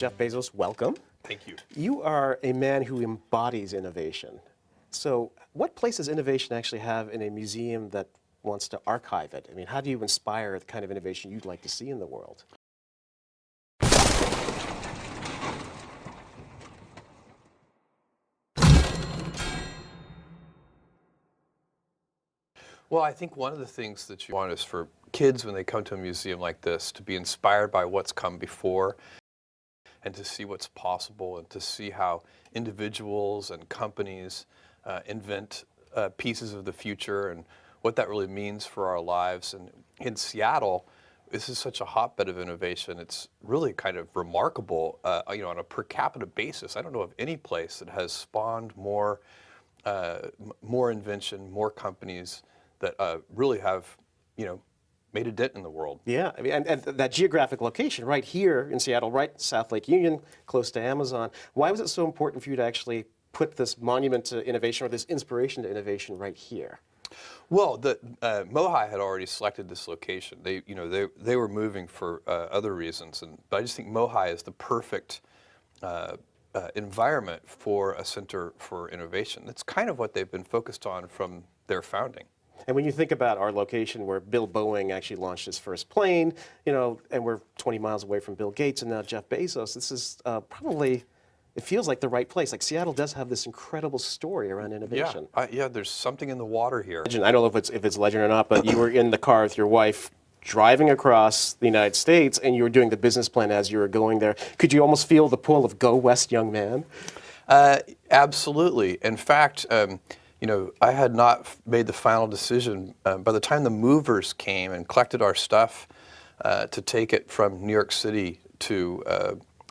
Jeff Bezos, welcome. Thank you. You are a man who embodies innovation. So what place does innovation actually have in a museum that wants to archive it? I mean, how do you inspire the kind of innovation you'd like to see in the world? Well, I think one of the things that you want is for kids when they come to a museum like this to be inspired by what's come before and to see what's possible and to see how individuals and companies invent pieces of the future and what that really means for our lives. And in Seattle, this is such a hotbed of innovation. It's really kind of remarkable, on a per capita basis. I don't know of any place that has spawned more invention, more companies that really have, made a dent in the world. Yeah, I mean, and that geographic location right here in Seattle, right South Lake Union, close to Amazon. Why was it so important for you to actually put this monument to innovation or this inspiration to innovation right here? Well, Mohi had already selected this location. They were moving for other reasons, but I just think Mohi is the perfect environment for a center for innovation. That's kind of what they've been focused on from their founding. And when you think about our location where Bill Boeing actually launched his first plane, and we're 20 miles away from Bill Gates and now Jeff Bezos, this is probably, it feels like the right place. Like Seattle does have this incredible story around innovation. Yeah, there's something in the water here. I don't know if it's legend or not, but you were in the car with your wife driving across the United States and you were doing the business plan as you were going there. Could you almost feel the pull of go west, young man? Absolutely. In fact, I had not made the final decision. By the time the movers came and collected our stuff to take it from New York City to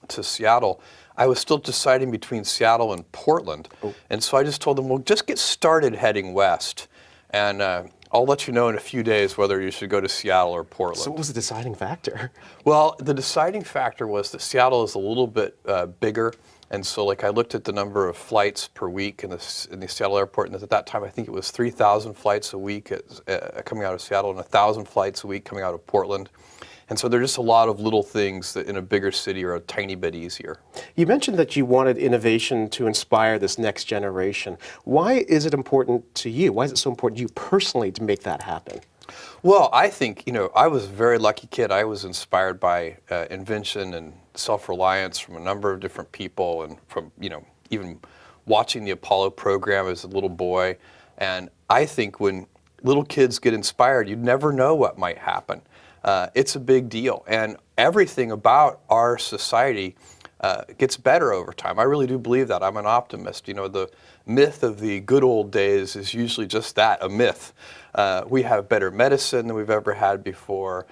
Seattle, I was still deciding between Seattle and Portland. Oh. And so I just told them, well, just get started heading west. And I'll let you know in a few days whether you should go to Seattle or Portland. So what was the deciding factor? Well, the deciding factor was that Seattle is a little bit bigger. And so, I looked at the number of flights per week in the Seattle airport, and at that time, I think it was 3,000 flights a week coming out of Seattle and 1,000 flights a week coming out of Portland. And so there are just a lot of little things that in a bigger city are a tiny bit easier. You mentioned that you wanted innovation to inspire this next generation. Why is it important to you? Why is it so important to you personally to make that happen? Well, I think, I was a very lucky kid. I was inspired by invention and self-reliance from a number of different people and from, even watching the Apollo program as a little boy. And I think when little kids get inspired, you never know what might happen. It's a big deal. And everything about our society gets better over time. I really do believe that. I'm an optimist. The myth of the good old days is usually just that, a myth. We have better medicine than we've ever had before.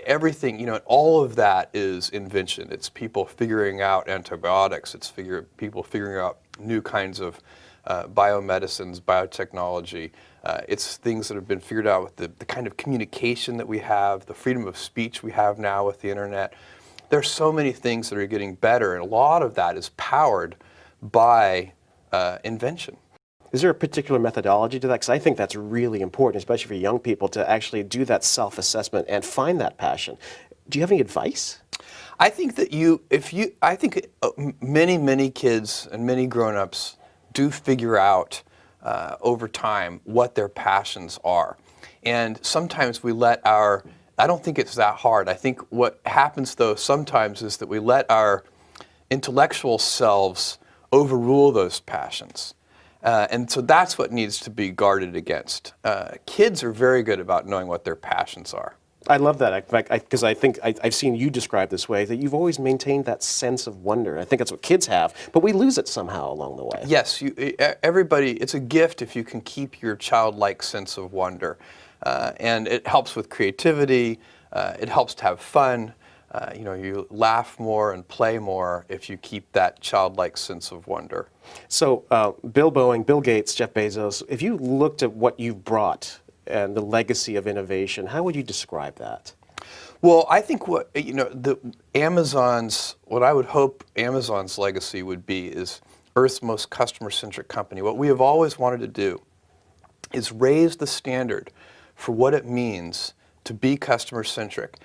Everything, all of that is invention. It's people figuring out antibiotics. It's people figuring out new kinds of biomedicines, biotechnology. It's things that have been figured out with the kind of communication that we have, the freedom of speech we have now with the internet. There's so many things that are getting better, and a lot of that is powered by invention. Is there a particular methodology to that? Because I think that's really important, especially for young people, to actually do that self-assessment and find that passion. Do you have any advice? I think that many kids and many grown-ups do figure out over time what their passions are. And sometimes we let I don't think it's that hard. I think what happens, though, sometimes is that we let our intellectual selves overrule those passions. And so that's what needs to be guarded against. Kids are very good about knowing what their passions are. I love that, because I think I've seen you describe this way, that you've always maintained that sense of wonder. I think that's what kids have, but we lose it somehow along the way. Yes, everybody, it's a gift if you can keep your childlike sense of wonder. And it helps with creativity, it helps to have fun. You laugh more and play more if you keep that childlike sense of wonder. So Bill Boeing, Bill Gates, Jeff Bezos, if you looked at what you've brought and the legacy of innovation, how would you describe that? Well, I think what I would hope Amazon's legacy would be is Earth's most customer-centric company. What we have always wanted to do is raise the standard for what it means to be customer-centric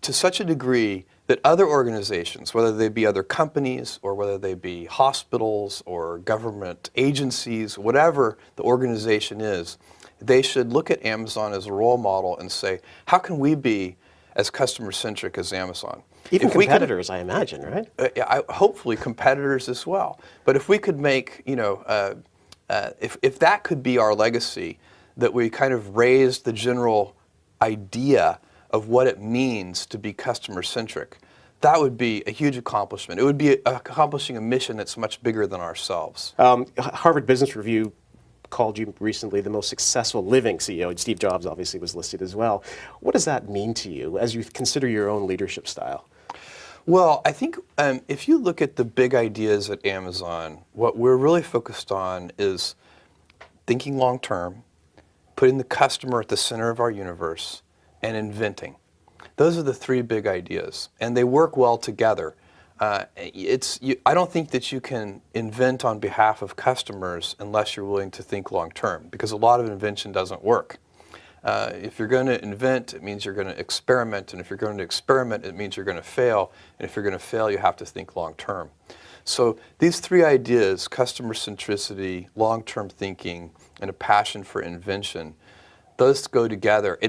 to such a degree that that other organizations, whether they be other companies or whether they be hospitals or government agencies, whatever the organization is, they should look at Amazon as a role model and say, how can we be as customer-centric as Amazon? Even If we could- competitors, I imagine, right? hopefully competitors as well. But if we could make, if that could be our legacy, that we kind of raised the general idea of what it means to be customer-centric, that would be a huge accomplishment. It would be accomplishing a mission that's much bigger than ourselves. Harvard Business Review called you recently the most successful living CEO. And Steve Jobs obviously was listed as well. What does that mean to you as you consider your own leadership style? Well, I think if you look at the big ideas at Amazon, what we're really focused on is thinking long term, putting the customer at the center of our universe, and inventing. Those are the three big ideas, and they work well together. I don't think that you can invent on behalf of customers unless you're willing to think long term, because a lot of invention doesn't work. If you're going to invent, it means you're going to experiment, and if you're going to experiment, it means you're going to fail, and if you're going to fail, you have to think long term. So these three ideas, customer centricity, long-term thinking, and a passion for invention, those go together.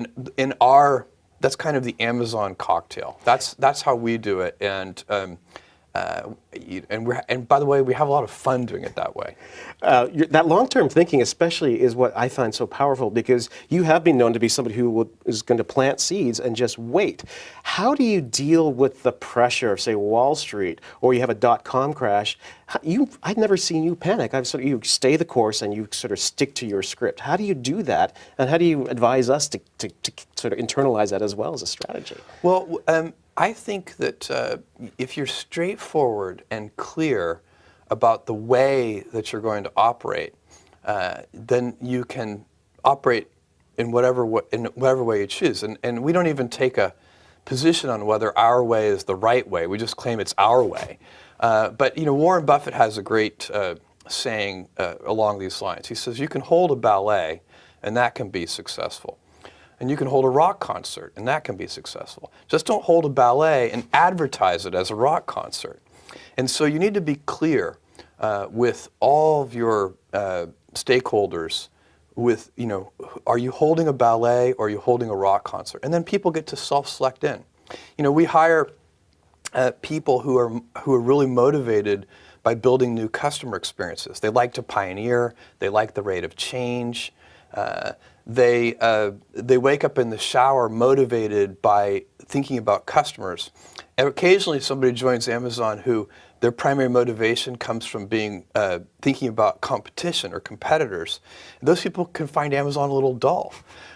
That's kind of the Amazon cocktail. That's how we do it, and by the way, we have a lot of fun doing it that way. That long-term thinking especially is what I find so powerful, because you have been known to be somebody who is going to plant seeds and just wait. How do you deal with the pressure of, say, Wall Street, or you have a dot-com crash? I've never seen you panic. You stay the course and you sort of stick to your script. How do you do that, and how do you advise us to sort of internalize that as well as a strategy? Well, I think that if you're straightforward and clear about the way that you're going to operate, then you can operate in whatever way you choose. And we don't even take a position on whether our way is the right way. We just claim it's our way. But Warren Buffett has a great saying along these lines. He says, you can hold a ballet, and that can be successful. And you can hold a rock concert, and that can be successful. Just don't hold a ballet and advertise it as a rock concert. And so you need to be clear with all of your stakeholders with, are you holding a ballet or are you holding a rock concert? And then people get to self-select in. We hire people who are really motivated by building new customer experiences. They like to pioneer. They like the rate of change. They wake up in the shower motivated by thinking about customers. And occasionally somebody joins Amazon who their primary motivation comes from thinking about competition or competitors. And those people can find Amazon a little dull.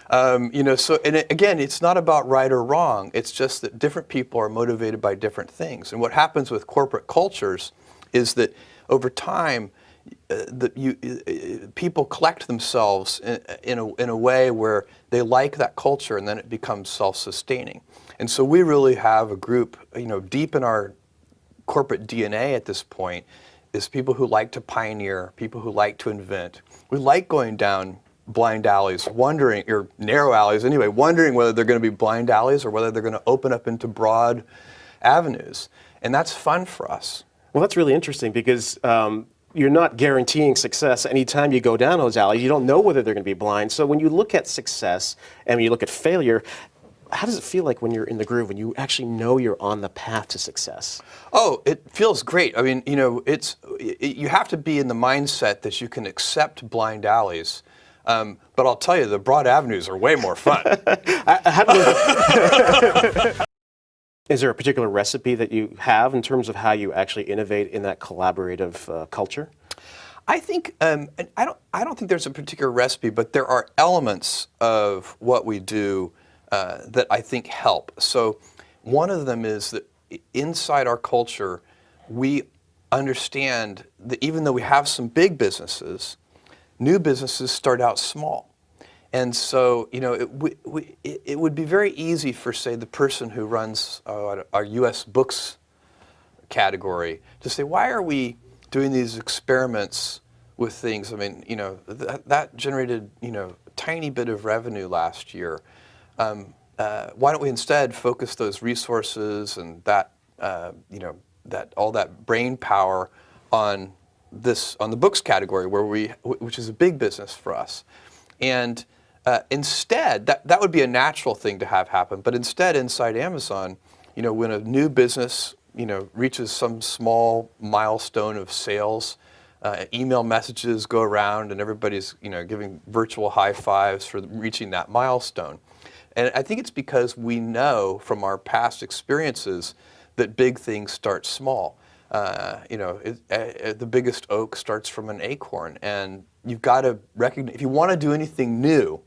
Again, it's not about right or wrong. It's just that different people are motivated by different things. And what happens with corporate cultures is that over time, people collect themselves in a way where they like that culture, and then it becomes self-sustaining. And so we really have a group, deep in our corporate DNA at this point, is people who like to pioneer, people who like to invent. We like going down blind alleys, or narrow alleys anyway, wondering whether they're going to be blind alleys or whether they're going to open up into broad avenues. And that's fun for us. Well, that's really interesting, because you're not guaranteeing success anytime you go down those alleys. You don't know whether they're going to be blind. So when you look at success and when you look at failure, how does it feel like when you're in the groove, when you actually know you're on the path to success? Oh, it feels great. I mean, you have to be in the mindset that you can accept blind alleys. But I'll tell you, the broad avenues are way more fun. Is there a particular recipe that you have in terms of how you actually innovate in that collaborative culture? I think I don't think there's a particular recipe, but there are elements of what we do that I think help. So one of them is that inside our culture, we understand that even though we have some big businesses, new businesses start out small. And so, it would be very easy for, say, the person who runs our U.S. books category to say, why are we doing these experiments with things? I mean, that generated, a tiny bit of revenue last year. Why don't we instead focus those resources and that that all that brain power on the books category, which is a big business for us. And instead, that would be a natural thing to have happen. But instead, inside Amazon, when a new business reaches some small milestone of sales, email messages go around and everybody's giving virtual high fives for reaching that milestone. And I think it's because we know from our past experiences that big things start small. The biggest oak starts from an acorn, and you've got to recognize, if you want to do anything new,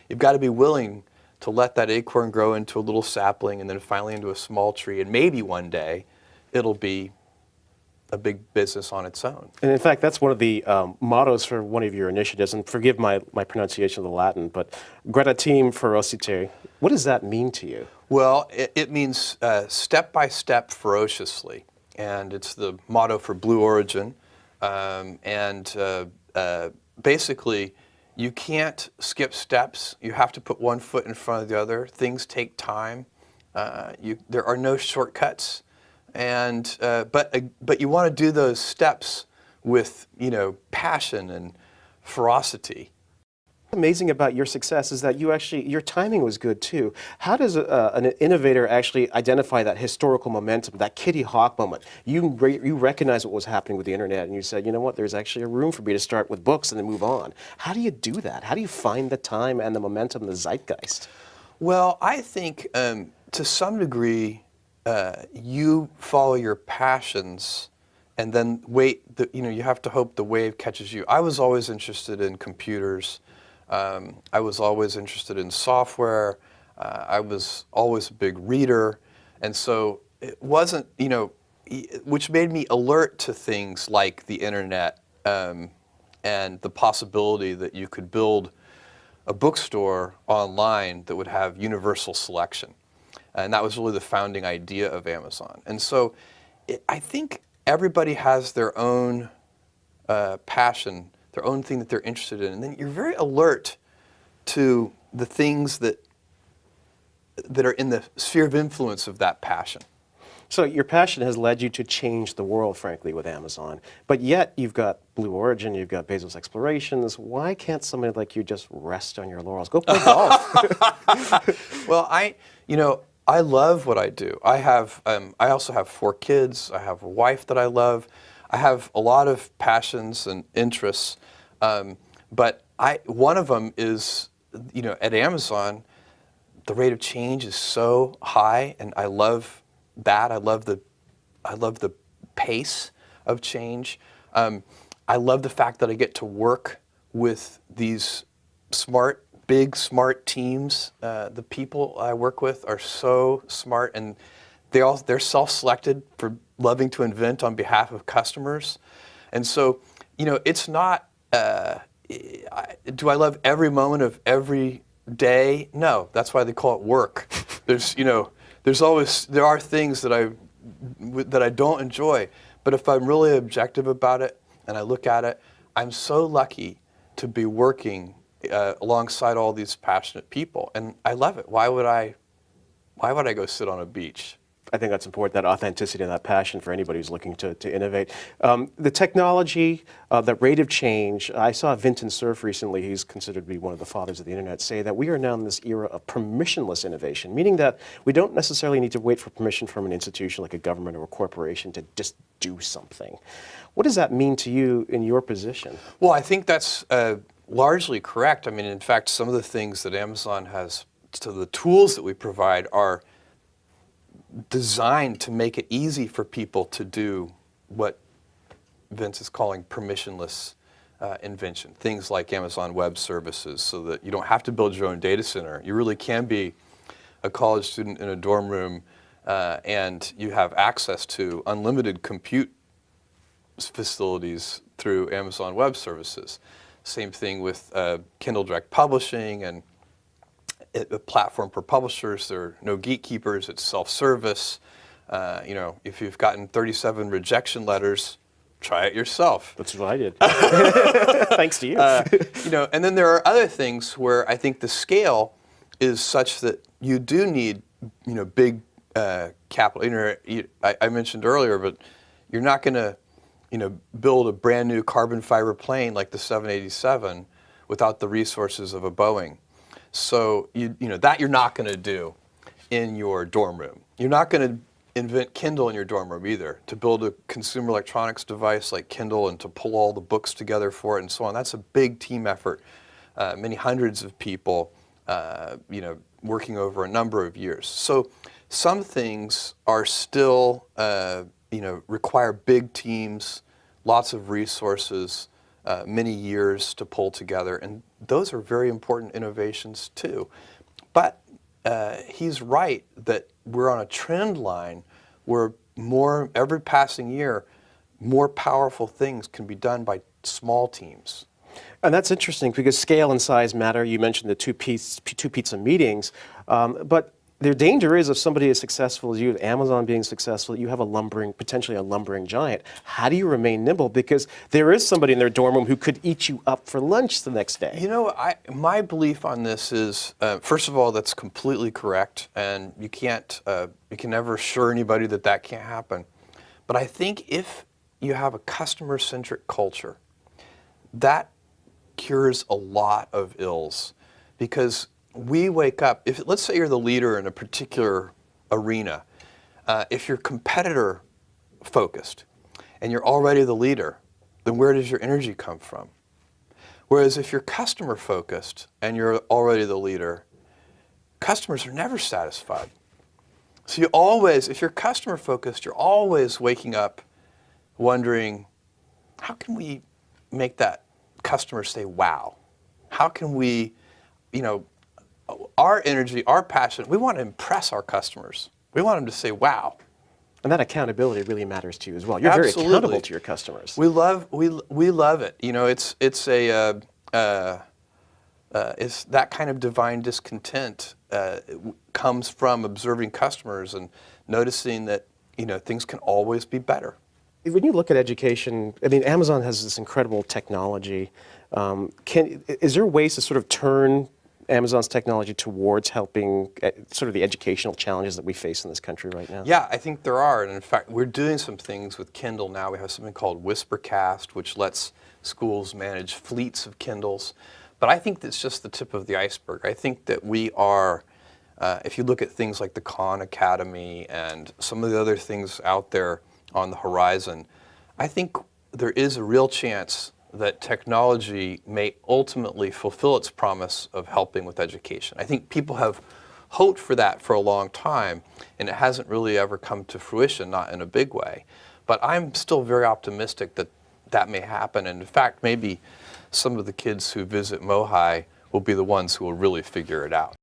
you've got to be willing to let that acorn grow into a little sapling and then finally into a small tree, and maybe one day it'll be a big business on its own. And in fact, that's one of the mottos for one of your initiatives, and forgive my pronunciation of the Latin, but Gradatim ferociter. What does that mean to you? Well, it means step by step ferociously. And it's the motto for Blue Origin. Basically, you can't skip steps. You have to put one foot in front of the other. Things take time. There are no shortcuts. But you want to do those steps with passion and ferocity. What's amazing about your success is that your timing was good too. How does an innovator actually identify that historical momentum, that Kitty Hawk moment? You recognize what was happening with the internet, and you said, you know what, there's actually a room for me to start with books and then move on. How do you do that? How do you find the time and the momentum, the zeitgeist? Well, I think to some degree, you follow your passions and then wait. You have to hope the wave catches you. I was always interested in computers. I was always interested in software. I was always a big reader. And so it wasn't, which made me alert to things like the internet and the possibility that you could build a bookstore online that would have universal selection. And that was really the founding idea of Amazon. And so I think everybody has their own passion, their own thing that they're interested in. And then you're very alert to the things that are in the sphere of influence of that passion. So your passion has led you to change the world, frankly, with Amazon. But yet you've got Blue Origin, you've got Bezos Explorations. Why can't somebody like you just rest on your laurels? Go play golf. Well, I love what I do. I also have 4 kids. I have a wife that I love. I have a lot of passions and interests, but one of them is, at Amazon, the rate of change is so high, and I love that. I love the pace of change. I love the fact that I get to work with these big smart teams. The people I work with are so smart, and they're self-selected for loving to invent on behalf of customers. And so, it's not, do I love every moment of every day? No, that's why they call it work. There are things that I don't enjoy, but if I'm really objective about it and I look at it, I'm so lucky to be working alongside all these passionate people, and I love it. Why would I go sit on a beach? I think that's important, that authenticity and that passion for anybody who's looking to innovate. The technology, the rate of change, I saw Vinton Cerf recently, he's considered to be one of the fathers of the internet, say that we are now in this era of permissionless innovation, meaning that we don't necessarily need to wait for permission from an institution like a government or a corporation to just do something. What does that mean to you in your position? Well, I think that's largely correct. I mean, in fact, some of the things that Amazon has, so the tools that we provide are designed to make it easy for people to do what Vince is calling permissionless invention. Things like Amazon Web Services, so that you don't have to build your own data center. You really can be a college student in a dorm room and you have access to unlimited compute facilities through Amazon Web Services. Same thing with Kindle Direct Publishing and a platform for publishers. There are no gatekeepers. It's self-service. If you've gotten 37 rejection letters, try it yourself. That's what I did. Thanks to you. And then there are other things where I think the scale is such that you do need, big capital. I mentioned earlier, but you're not going to, build a brand new carbon fiber plane like the 787 without the resources of a Boeing. So that you're not going to do in your dorm room. You're not going to invent Kindle in your dorm room either. To build a consumer electronics device like Kindle and to pull all the books together for it and so on. That's a big team effort. Many hundreds of people, working over a number of years. So some things are still, require big teams, lots of resources, many years to pull together, and those are very important innovations too. But he's right that we're on a trend line where every passing year, more powerful things can be done by small teams. And that's interesting because scale and size matter. You mentioned the two pizza meetings, but the danger is if somebody is successful as you, Amazon being successful, you have potentially a lumbering giant. How do you remain nimble? Because there is somebody in their dorm room who could eat you up for lunch the next day. My belief on this is, first of all, that's completely correct, and you can never assure anybody that can't happen. But I think if you have a customer-centric culture, that cures a lot of ills, because we wake up, let's say you're the leader in a particular arena, if you're competitor focused and you're already the leader, then where does your energy come from? Whereas if you're customer focused and you're already the leader, customers are never satisfied. So if you're customer focused, you're always waking up wondering, how can we make that customer say wow? How can we, our energy, our passion, we want to impress our customers. We want them to say wow. And that accountability really matters to you as well. You're Absolutely. very accountable to your customers. We love it. It's that kind of divine discontent comes from observing customers and noticing that things can always be better. When you look at education, Amazon has this incredible technology. Is there ways to sort of turn Amazon's technology towards helping sort of the educational challenges that we face in this country right now? Yeah, I think there are. And in fact, we're doing some things with Kindle now. We have something called Whispercast, which lets schools manage fleets of Kindles. But I think that's just the tip of the iceberg. I think that we are, if you look at things like the Khan Academy and some of the other things out there on the horizon, I think there is a real chance that technology may ultimately fulfill its promise of helping with education. I think people have hoped for that for a long time, and it hasn't really ever come to fruition, not in a big way. But I'm still very optimistic that may happen, and in fact, maybe some of the kids who visit Mohi will be the ones who will really figure it out.